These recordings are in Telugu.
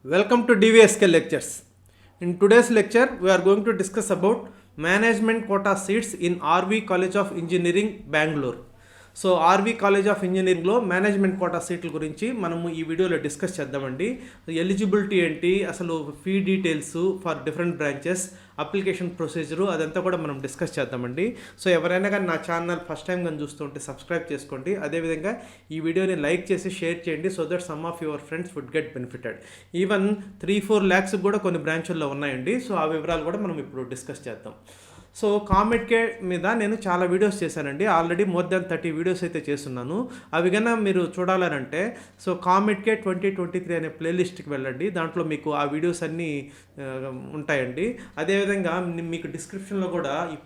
Welcome to DVSK lectures. In today's lecture, we are going to discuss about management quota seats in RV College of Engineering, Bangalore. So R V college of ఇంజనీరింగ్లో మేనేజ్మెంట్ కోటా సీట్ల గురించి మనము ఈ వీడియోలో డిస్కస్ చేద్దామండి. ఎలిజిబిలిటీ ఏంటి, అసలు fee details for different branches, application procedure అదంతా కూడా మనం డిస్కస్ చేద్దామండి. సో ఎవరైనా కానీ నా ఛానల్ ఫస్ట్ టైం కానీ చూస్తుంటే సబ్స్క్రైబ్ చేసుకోండి. అదేవిధంగా ఈ వీడియోని లైక్ చేసి షేర్ చేయండి so that some of your friends would get benefited. Even 3-4 lakhs కూడా కొన్ని బ్రాంచుల్లో ఉన్నాయండి. సో ఆ వివరాలు కూడా మనం ఇప్పుడు డిస్కస్ చేద్దాం. సో కామెట్కే మీద నేను చాలా వీడియోస్ చేశానండి. ఆల్రెడీ మోర్ దాన్ 30 వీడియోస్ అయితే చేస్తున్నాను. అవి కన్నా మీరు చూడాలనంటే సో కామెట్కే 2023 అనే ప్లేలిస్ట్కి వెళ్ళండి. దాంట్లో మీకు ఆ వీడియోస్ అన్నీ ఉంటాయండి. అదేవిధంగా మీకు డిస్క్రిప్షన్లో కూడా ఈ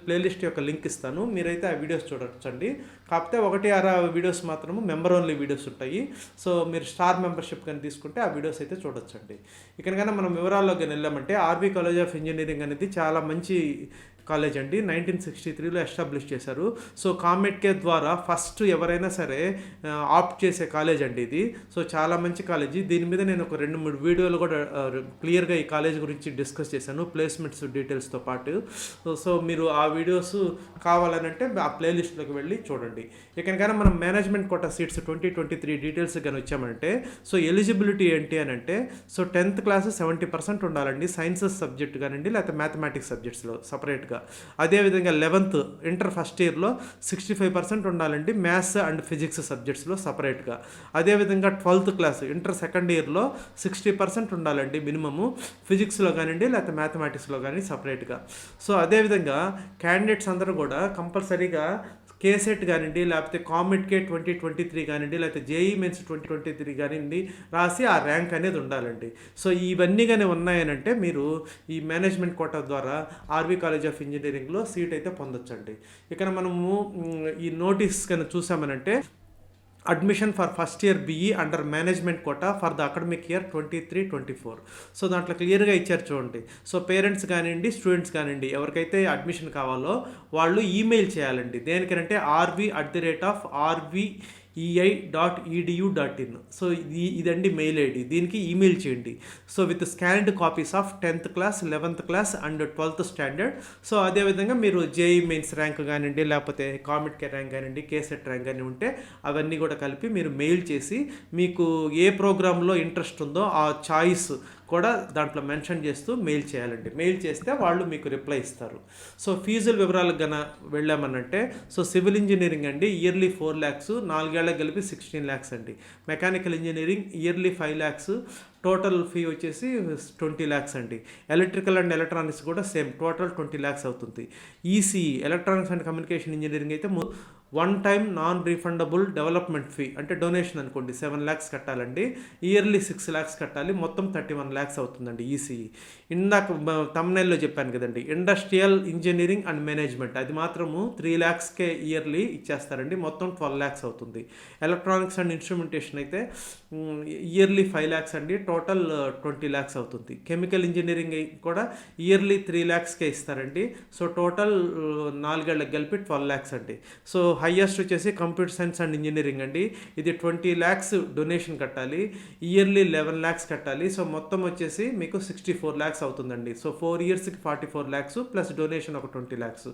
ప్లేలిస్ట్ యొక్క లింక్ ఇస్తాను. మీరైతే ఆ వీడియోస్ చూడొచ్చండి. కాకపోతే 1-6 వీడియోస్ మాత్రము మెంబర్ ఓన్లీ వీడియోస్ ఉంటాయి. సో మీరు స్టార్ మెంబర్షిప్ కానీ తీసుకుంటే ఆ వీడియోస్ అయితే చూడొచ్చండి. ఇకనైనా మనం వివరాల్లోకి వెళ్ళామంటే ఆర్వి కాలేజ్ ఆఫ్ ఇంజనీరింగ్ అనేది చాలా మంచి కాలేజ్ అండి. 1963లో ఎస్టాబ్లిష్ చేశారు. సో కామెట్కే ద్వారా ఫస్ట్ ఎవరైనా సరే ఆప్ట్ చేసే కాలేజ్ అండి ఇది. సో చాలా మంచి కాలేజీ. దీని మీద నేను ఒక 2-3 వీడియోలు కూడా క్లియర్గా ఈ కాలేజ్ గురించి డిస్కస్ చేశాను, ప్లేస్మెంట్స్ డీటెయిల్స్తో పాటు. సో మీరు ఆ వీడియోస్ కావాలనంటే ఆ ప్లేలిస్ట్లోకి వెళ్ళి చూడండి. ఇకనైనా మనం మేనేజ్మెంట్ కోటా సీట్స్ 2023 డీటెయిల్స్ కానీ వచ్చామంటే సో ఎలిజిబిలిటీ ఏంటి అని అంటే సో 10th క్లాస్ 70% ఉండాలండి, సైన్సెస్ సబ్జెక్ట్ కానివ్వండి లేకపోతే మ్యాథమెటిక్స్ సబ్జెక్ట్స్లో సపరేట్గా. అదేవిధంగా 11th ఇంటర్ ఫస్ట్ ఇయర్లో 65% ఉండాలండి, మ్యాథ్స్ అండ్ ఫిజిక్స్ సబ్జెక్ట్స్లో సపరేట్గా. అదేవిధంగా 12th క్లాస్ ఇంటర్ సెకండ్ ఇయర్లో 60% ఉండాలండి మినిమము, ఫిజిక్స్లో కానివ్వండి లేకపోతే మ్యాథమెటిక్స్లో కానీ సపరేట్గా. సో అదేవిధంగా క్యాండిడేట్స్ అందరూ కూడా కంపల్సరీగా కేసెట్ కానివ్వండి లేకపోతే కామెట్కే 2023 కానివ్వండి లేకపోతే జేఈ మెయిన్స్ 2023 కానివ్వండి రాసి ఆ ర్యాంక్ అనేది ఉండాలండి. సో ఇవన్నీ కానీ ఉన్నాయనంటే మీరు ఈ మేనేజ్మెంట్ కోటా ద్వారా ఆర్వి కాలేజ్ ఆఫ్ ఇంజనీరింగ్లో సీట్ అయితే పొందొచ్చండి. ఇక్కడ మనము ఈ నోటీస్ కానీ చూసామనంటే admission for first year BE under management quota for the academic year 23-24. So దాంట్లో క్లియర్గా ఇచ్చారు చూడండి. సో పేరెంట్స్ కానివ్వండి స్టూడెంట్స్ కానివ్వండి ఎవరికైతే అడ్మిషన్ కావాలో వాళ్ళు ఈమెయిల్ చేయాలండి. దేనికంటే rv@rvi.edu.in. సో ఇదండి మెయిల్ ఐడి. దీనికి ఈమెయిల్ చేయండి. So with scanned copies of 10th class 11th class and 12th standard. So అదేవిధంగా మీరు జేఈ మెయిన్స్ ర్యాంక్ కానివ్వండి లేకపోతే కామెట్కే ర్యాంక్ కానివ్వండి కేసెట్ ర్యాంక్ కానీ ఉంటే అవన్నీ కూడా కలిపి మీరు మెయిల్ చేసి మీకు ఏ ప్రోగ్రాంలో ఇంట్రెస్ట్ ఉందో ఆ చాయిస్ కూడా దాంట్లో మెన్షన్ చేస్తూ మెయిల్ చేయాలండి. మెయిల్ చేస్తే వాళ్ళు మీకు రిప్లై ఇస్తారు. సో ఫీజుల వివరాలకు గన వెళ్ళామనంటే సో సివిల్ ఇంజనీరింగ్ అండి ఇయర్లీ 4 lakhs, 4 ఏళ్ళకి కలిపి 16 lakhs అండి. Mechanical engineering yearly 5 lakhs, total fee వచ్చేసి 20 lakhs అండి. ఎలక్ట్రికల్ అండ్ ఎలక్ట్రానిక్స్ కూడా సేమ్ టోటల్ 20 lakhs అవుతుంది. ECE electronics and communication engineering అయితే 1 time non refundable development fee అంటే డొనేషన్ అనుకోండి 7 lakhs కట్టాలండి. ఇయర్లీ 6 lakhs కట్టాలి. మొత్తం 31 lakhs అవుతుందండి ఈసీఈ. ఇందాక తమ్నైల్లో చెప్పాను కదండి ఇండస్ట్రియల్ ఇంజనీరింగ్ అండ్ మేనేజ్మెంట్ అది మాత్రము 3 lakhsకే ఇయర్లీ ఇచ్చేస్తారండి. మొత్తం 12 lakhs అవుతుంది. ఎలక్ట్రానిక్స్ అండ్ ఇన్స్ట్రుమెంటేషన్ అయితే ఇయర్లీ 5 lakhs అండి, టోటల్ 20 lakhs అవుతుంది. కెమికల్ ఇంజనీరింగ్ కూడా ఇయర్లీ 3 lakhsకే ఇస్తారండి. సో టోటల్ 4 ఏళ్ళకి కలిపి 12 lakhs అండి. సో హైయెస్ట్ వచ్చేసి కంప్యూటర్ సైన్స్ అండ్ ఇంజనీరింగ్ అండి. ఇది 20 lakhs డొనేషన్ కట్టాలి, ఇయర్లీ 11 lakhs కట్టాలి. సో మొత్తం వచ్చేసి మీకు 64 lakhs అవుతుందండి. సో 4 yearsకి 44 lakhs ప్లస్ డొనేషన్ ఒక 20 lakhs.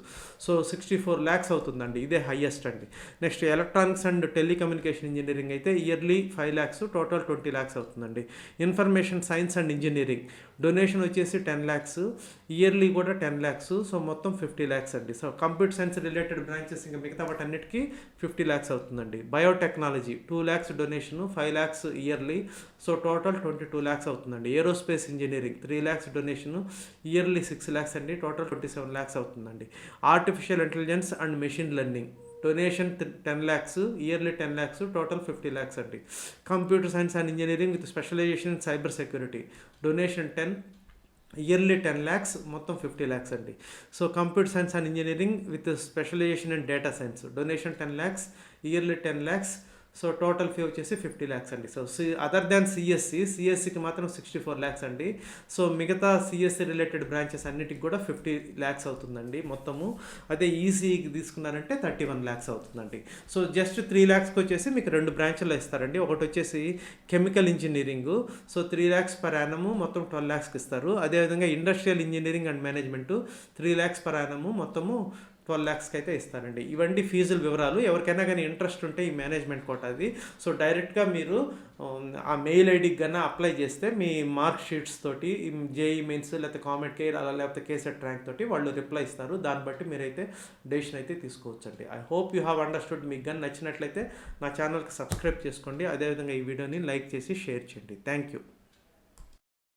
సో 64 lakhs అవుతుందండి. ఇదే హైయెస్ట్ అండి. Next electronics and telecommunication engineering అయితే ఇయర్లీ 5 lakhs, టోటల్ 20 lakhs అవుతుందండి. Information science and engineering donation వచ్చేసి 10 lakhs, ఇయర్లీ కూడా 10 lakhs. సో మొత్తం 50 lakhs అండి. So computer science related branches ఇంకా మిగతా వాటన్నిటికీ 50 lakhs అవుతుందండి. Biotechnology 2 lakhs donation, 5 lakhs yearly. So total 22 lakhs అవుతుందండి. Aerospace engineering 3 lakhs donation, yearly 6 lakhs అండి, టోటల్ 27 lakhs అవుతుందండి. Artificial intelligence and machine learning donation 10 lakhs, yearly 10 lakhs, total 50 lakhs అండి. Computer science and engineering with specialisation in cyber security donation 10, yearly 10 lakhs, మొత్తం 50 lakhs అండి. So computer science and engineering with specialisation in data science donation 10 lakhs, yearly 10 lakhs, so total fee వచ్చేసి 50 ల్యాక్స్ అండి. సో అదర్ దాన్ సిఎస్సికి మాత్రం 64 ల్యాక్స్ అండి. సో మిగతా సిఎస్సి రిలేటెడ్ బ్రాంచెస్ అన్నిటికి కూడా 50 ల్యాక్స్ అవుతుందండి మొత్తము. అదే ఈసీఈకి తీసుకున్నారంటే 31 ల్యాక్స్ అవుతుందండి. సో జస్ట్ 3 ల్యాక్స్కి వచ్చేసి మీకు 2 బ్రాంచ్లు ఇస్తారండి. ఒకటి వచ్చేసి chemical engineering, so 3 lakhs per annum మొత్తం 12 ల్యాక్స్కి ఇస్తారు. అదేవిధంగా industrial engineering and management 3 lakhs per annum మొత్తము 12 ల్యాక్స్కి అయితే ఇస్తారండి. ఇవన్నీ ఫీజుల వివరాలు. ఎవరికైనా కానీ ఇంట్రెస్ట్ ఉంటే ఈ మేనేజ్మెంట్ కోటాది, సో డైరెక్ట్గా మీరు ఆ మెయిల్ ఐడికి కన్నా అప్లై చేస్తే మీ మార్క్ షీట్స్ తోటి జేఈ మెయిన్స్ లేకపోతే కామెంట్ కేర్ అలా లేకపోతే కేసెట్ ర్యాంక్ తోటి వాళ్ళు రిప్లై ఇస్తారు. దాన్ని బట్టి మీరైతే డెసిషన్ అయితే తీసుకోవచ్చండి. I hope you have understood. మీకు కానీ నచ్చినట్లయితే నా ఛానల్కి సబ్స్క్రైబ్ చేసుకోండి. అదేవిధంగా ఈ వీడియోని లైక్ చేసి షేర్ చేయండి. Thank you.